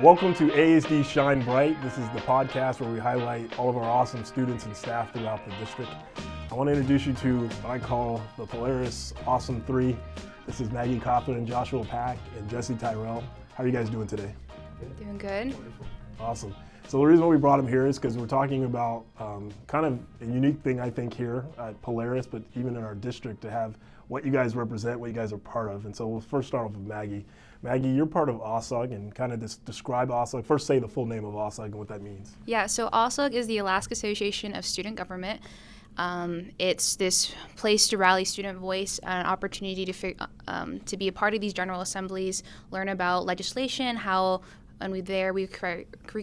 Welcome to ASD Shine Bright. This is the podcast where we highlight all of our awesome students and staff throughout the district. I want to introduce you to what I call the Polaris Awesome Three. This is Maggie, Cothron, and Joshua Pack, and Jessie Tyrrell. How are you guys doing today? Doing good. Awesome. So the reason why we brought them here is because we're talking about kind of a unique thing, I think, here at Polaris, but even in our district, to have what you guys represent, what you guys are part of. And so we'll first start off with Maggie. Maggie, you're part of ASUG, and kind of describe ASUG. First, say the full name of ASUG and what that means. Yeah, so ASUG is the Alaska Association of Student Government. It's this place to rally student voice, an opportunity to be a part of these general assemblies, learn about legislation, how and we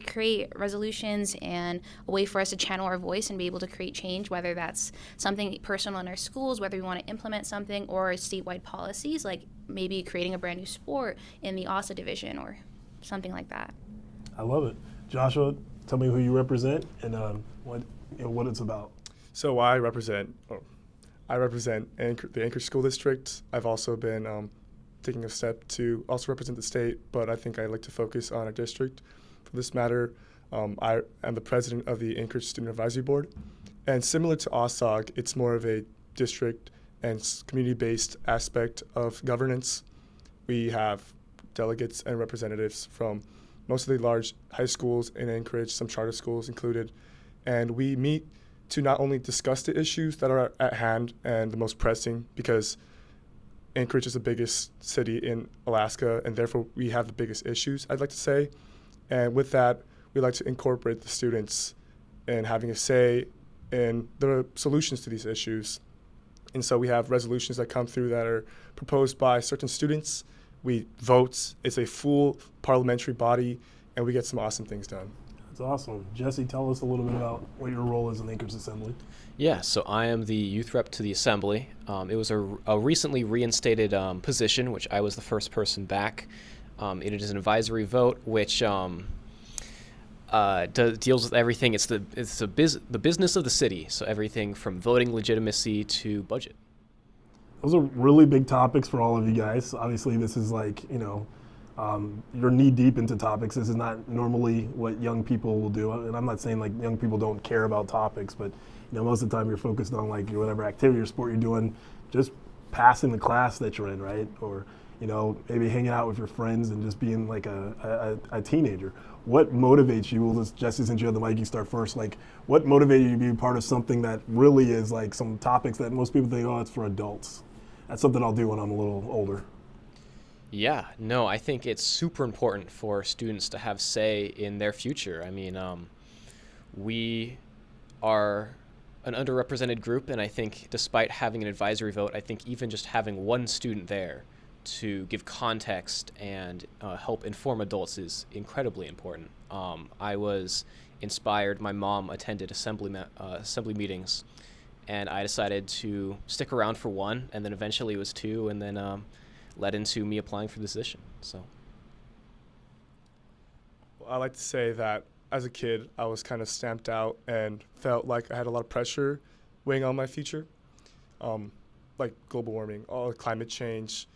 create resolutions and a way for us to channel our voice and be able to create change, whether that's something personal in our schools, whether we want to implement something, or statewide policies, like maybe creating a brand new sport in the ASA division or something like that. I love it. Joshua, tell me who you represent and what it's about. So I represent the Anchorage School District. I've also been taking a step to also represent the state, but I think I'd like to focus on our district. For this matter, I am the president of the Anchorage Student Advisory Board. And similar to ASUG, it's more of a district and community-based aspect of governance. We have delegates and representatives from most of the large high schools in Anchorage, some charter schools included, and we meet to not only discuss the issues that are at hand and the most pressing, because Anchorage is the biggest city in Alaska, and therefore we have the biggest issues, I'd like to say. And with that, we like to incorporate the students in having a say in the solutions to these issues. And so we have resolutions that come through that are proposed by certain students. We vote. It's a full parliamentary body, and we get some awesome things done. That's awesome. Jessie, tell us a little bit about what your role is in Anchorage Assembly. Yeah, so I am the youth rep to the Assembly. It was a recently reinstated position, which I was the first person back. It is an advisory vote, which deals with everything. It's the business of the city, so everything from voting legitimacy to budget. Those are really big topics for all of you guys. Obviously, this is like, you're knee deep into topics. This is not normally what young people will do. And I'm not saying like young people don't care about topics, but most of the time you're focused on like whatever activity or sport you're doing, just passing the class that you're in, right? Or, maybe hanging out with your friends and just being like a teenager. What motivates you? Well, Jessie, since you have the mic, you start first. Like, what motivated you to be part of something that really is like some topics that most people think, oh, it's for adults. That's something I'll do when I'm a little older. Yeah, no, I think it's super important for students to have say in their future. I mean, we are an underrepresented group, and I think despite having an advisory vote, I think even just having one student there to give context and help inform adults is incredibly important. I was inspired. My mom attended assembly meetings, and I decided to stick around for one, and then eventually it was two, and then led into me applying for this position. So, I like to say that as a kid, I was kind of stamped out and felt like I had a lot of pressure weighing on my future, like global warming, all climate change,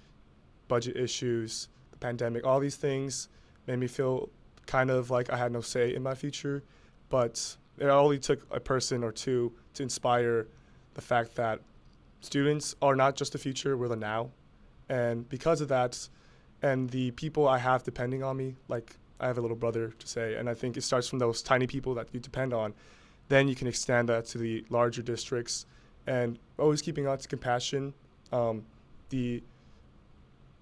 budget issues, the pandemic, all these things made me feel kind of like I had no say in my future. But it only took a person or two to inspire the fact that students are not just the future, we're the now. And because of that, and the people I have depending on me, like I have a little brother to say, and I think it starts from those tiny people that you depend on, then you can extend that to the larger districts, and always keeping on to compassion, the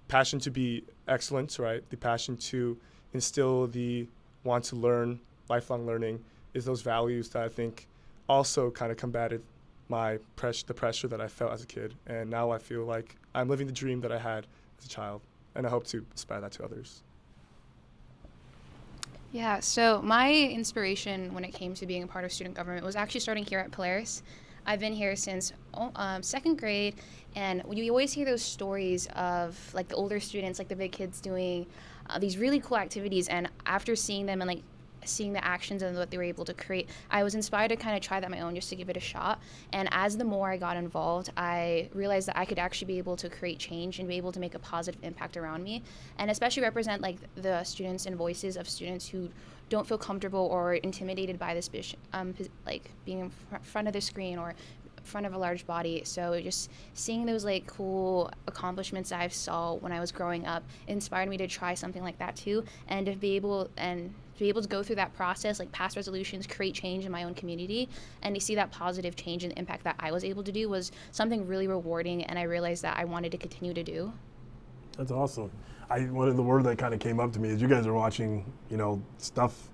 passion to be excellent, right? The passion to instill the want to learn, lifelong learning, is those values that I think also kind of combated the pressure that I felt as a kid. And now I feel like I'm living the dream that I had as a child, and I hope to inspire that to others. Yeah, so my inspiration when it came to being a part of student government was actually starting here at Polaris. I've been here since second grade, and you always hear those stories of like the older students, like the big kids doing these really cool activities, and after seeing them and like seeing the actions and what they were able to create, I was inspired to kind of try that on my own just to give it a shot. And as the more I got involved, I realized that I could actually be able to create change and be able to make a positive impact around me, and especially represent like the students and voices of students who don't feel comfortable or intimidated by this like being in front of the screen or front of a large body. So just seeing those like cool accomplishments I saw when I was growing up inspired me to try something like that too, and to be able to go through that process, like pass resolutions, create change in my own community, and to see that positive change and impact that I was able to do was something really rewarding, and I realized that I wanted to continue to do. That's awesome. One of the word that kind of came up to me is you guys are watching, stuff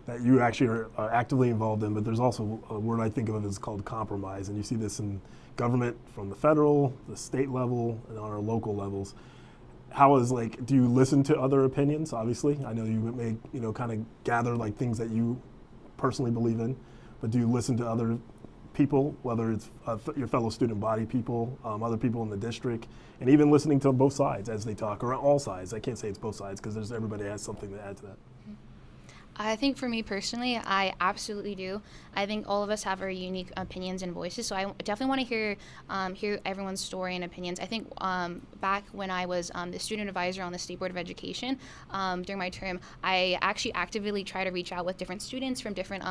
that you actually are actively involved in, but there's also a word I think of as called compromise, and you see this in government from the federal, the state level, and on our local levels. Do you listen to other opinions? Obviously, I know you may, kind of gather like things that you personally believe in, but do you listen to other people, whether it's your fellow student body people, other people in the district, and even listening to both sides as they talk, or all sides? I can't say it's both sides because everybody has something to add to that. I think for me personally, I absolutely do. I think all of us have our unique opinions and voices, so I definitely want to hear everyone's story and opinions. I think back when I was the student advisor on the State Board of Education during my term, I actually actively try to reach out with different students from different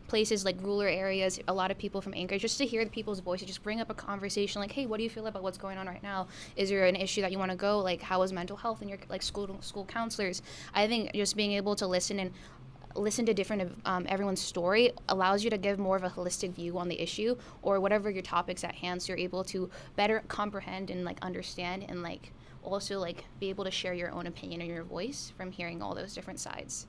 places, like rural areas, a lot of people from Anchorage, just to hear the people's voices, just bring up a conversation like, hey, what do you feel about what's going on right now? Is there an issue that you want to go? Like, how is mental health in your like school counselors? I think just being able to listen to different everyone's story allows you to give more of a holistic view on the issue or whatever your topic's at hand, so you're able to better comprehend and like understand and like also like be able to share your own opinion and your voice from hearing all those different sides.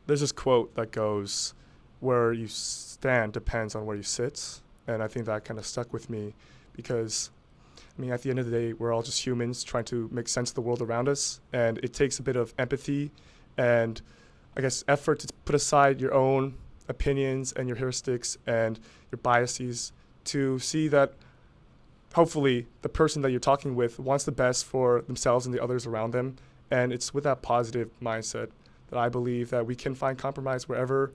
There's this quote that goes, where you stand depends on where you sit, and I think that kind of stuck with me because at the end of the day, we're all just humans trying to make sense of the world around us, and it takes a bit of empathy and I guess effort to put aside your own opinions and your heuristics and your biases to see that hopefully the person that you're talking with wants the best for themselves and the others around them. And it's with that positive mindset that I believe that we can find compromise wherever.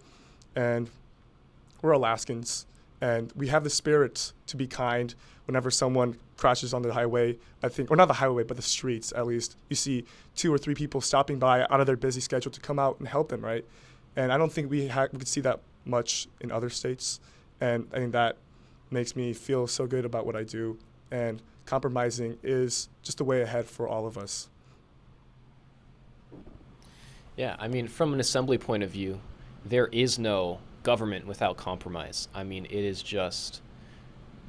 And we're Alaskans, and we have the spirit to be kind whenever someone crashes on the highway, I think, or not the highway, but the streets at least. You see 2 or 3 people stopping by out of their busy schedule to come out and help them, right? And I don't think we could see that much in other states. And I think that makes me feel so good about what I do. And compromising is just a way ahead for all of us. Yeah, from an assembly point of view, there is no government without compromise. It is just,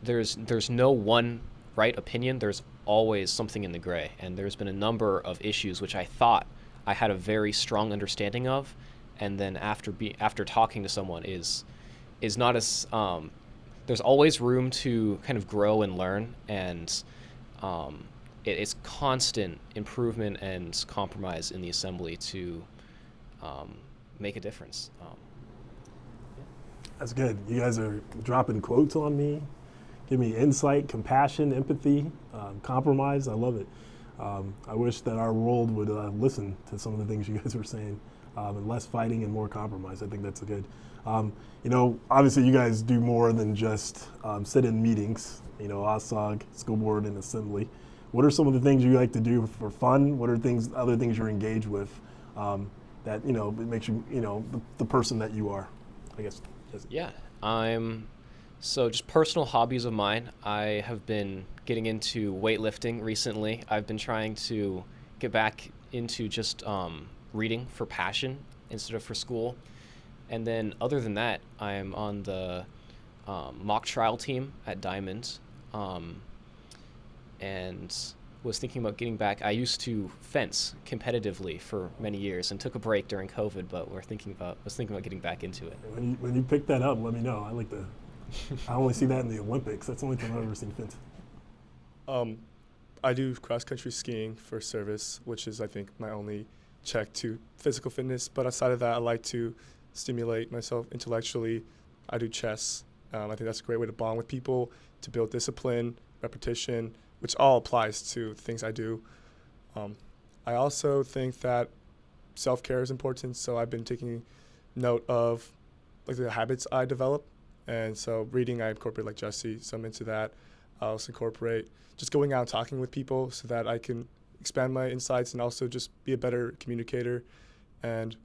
there's no one right opinion. There's always something in the gray. And there's been a number of issues which I thought I had a very strong understanding of, and then after talking to someone is not as there's always room to kind of grow and learn, and it's constant improvement and compromise in the assembly to make a difference. That's good. You guys are dropping quotes on me. Give me insight, compassion, empathy, compromise. I love it. I wish that our world would listen to some of the things you guys were saying, and less fighting and more compromise. I think that's good. Obviously you guys do more than just sit in meetings, ASOG, School Board, and Assembly. What are some of the things you like to do for fun? What are other things you're engaged with that, it makes you, the person that you are, I guess? Yeah, so just personal hobbies of mine. I have been getting into weightlifting recently. I've been trying to get back into just reading for passion instead of for school. And then other than that, I'm on the mock trial team at Diamond, and was thinking about getting back. I used to fence competitively for many years and took a break during COVID, but was thinking about getting back into it. When you pick that up, let me know. I only see that in the Olympics. That's the only time I've ever seen fence. I do cross-country skiing for service, which is, I think, my only check to physical fitness. But outside of that, I like to stimulate myself intellectually. I do chess. I think that's a great way to bond with people, to build discipline, repetition, which all applies to things I do. I also think that self-care is important, so I've been taking note of like the habits I develop. And so reading, I incorporate like Jessie, so I'm into that. I also incorporate just going out and talking with people so that I can expand my insights and also just be a better communicator. And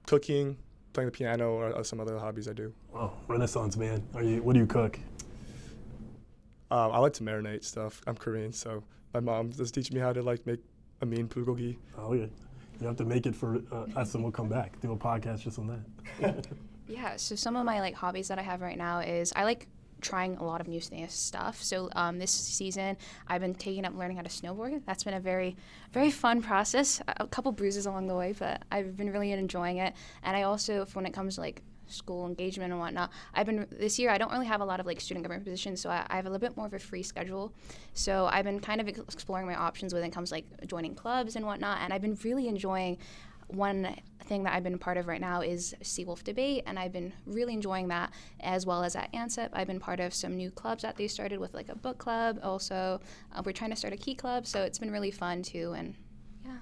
cooking, playing the piano, or some other hobbies I do. Oh, Renaissance man. What do you cook? I like to marinate stuff. I'm Korean, so my mom just teach me how to like make a mean bulgogi. Oh yeah, you have to make it for us, and we'll come back do a podcast just on that. Yeah, so some of my like hobbies that I have right now is I like trying a lot of new stuff. So this season I've been taking up learning how to snowboard. That's been a very, very fun process. A couple bruises along the way, but I've been really enjoying it. And I also, when it comes to like school engagement and whatnot, this year I don't really have a lot of like student government positions, so I have a little bit more of a free schedule. So I've been kind of exploring my options when it comes to like joining clubs and whatnot, and I've been really enjoying one thing that I've been a part of right now is Seawolf Debate, and I've been really enjoying that, as well as at ANSEP. I've been part of some new clubs that they started with, like a book club. Also, we're trying to start a key club, so it's been really fun too, and yeah.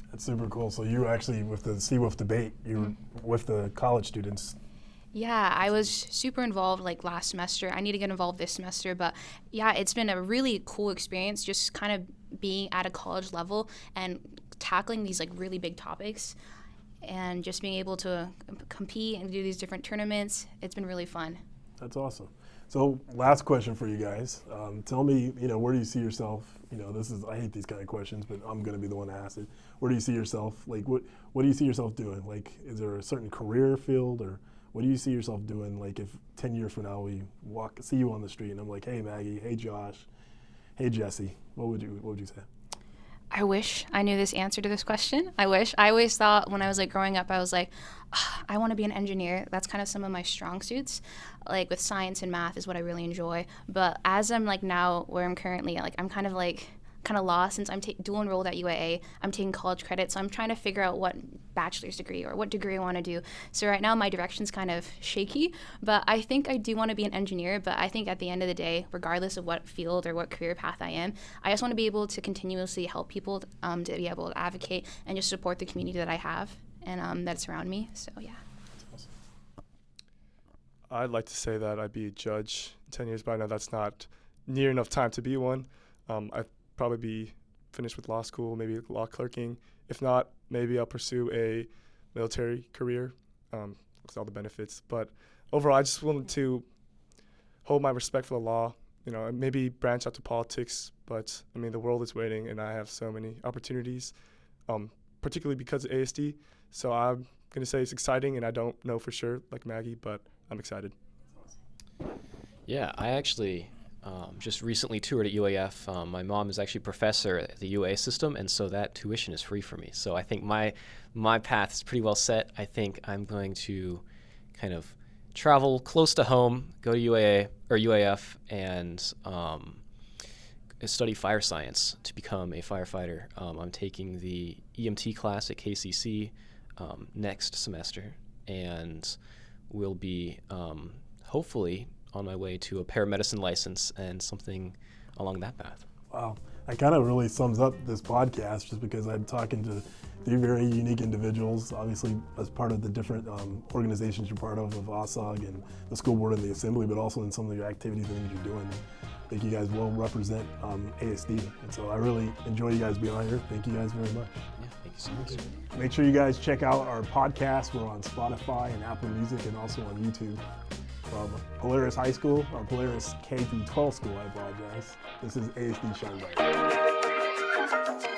That's super cool. So you actually, with the Seawolf Debate, you were with the college students. Yeah, I was super involved like last semester. I need to get involved this semester, but yeah, it's been a really cool experience just kind of being at a college level and tackling these like really big topics and just being able to compete and do these different tournaments. It's been really fun. That's awesome. So last question for you guys. Tell me, where do you see yourself? I hate these kind of questions, but I'm going to be the one to ask it. Where do you see yourself? Like, what do you see yourself doing? Like, is there a certain career field, or what do you see yourself doing? Like, if 10 years from now we see you on the street and I'm like, hey Maggie, hey Josh, hey Jessie, what would you say? I wish I knew this answer to this question. I always thought when I was like growing up, I was like, I want to be an engineer. That's kind of some of my strong suits. Like with science and math is what I really enjoy. But as I'm like now where I'm currently, like I'm kind of lost since I'm dual enrolled at UAA. I'm taking college credit, so I'm trying to figure out what bachelor's degree or what degree I want to do. So right now my direction's kind of shaky, but I think I do want to be an engineer. But I think at the end of the day, regardless of what field or what career path I am, I just want to be able to continuously help people, to be able to advocate and just support the community that I have and that's around me. So yeah. That's awesome. I'd like to say that I'd be a judge in 10 years, but I know that's not near enough time to be one. I'd probably be finished with law school, maybe law clerking. If not, maybe I'll pursue a military career with all the benefits. But overall, I just wanted to hold my respect for the law, and maybe branch out to politics. But, the world is waiting, and I have so many opportunities, particularly because of ASD. So I'm going to say it's exciting, and I don't know for sure, like Maggie, but I'm excited. Yeah, I actually just recently toured at UAF. My mom is actually a professor at the UA system, and so that tuition is free for me. So I think my path is pretty well set. I think I'm going to kind of travel close to home, go to UAA or UAF, and study fire science to become a firefighter. I'm taking the EMT class at KCC next semester, and will be hopefully on my way to a paramedicine license and something along that path. Wow, that kind of really sums up this podcast, just because I'm talking to three very unique individuals, obviously as part of the different organizations you're part of OSOG and the school board and the assembly, but also in some of your activities and things you're doing. I think you guys will represent ASD, and so I really enjoy you guys being on here. Thank you guys very much. Yeah, thank you so much. Make sure you guys check out our podcast. We're on Spotify and Apple Music, and also on YouTube. From Polaris High School, or Polaris K-12 school, I apologize. This is ASD Shine Bright.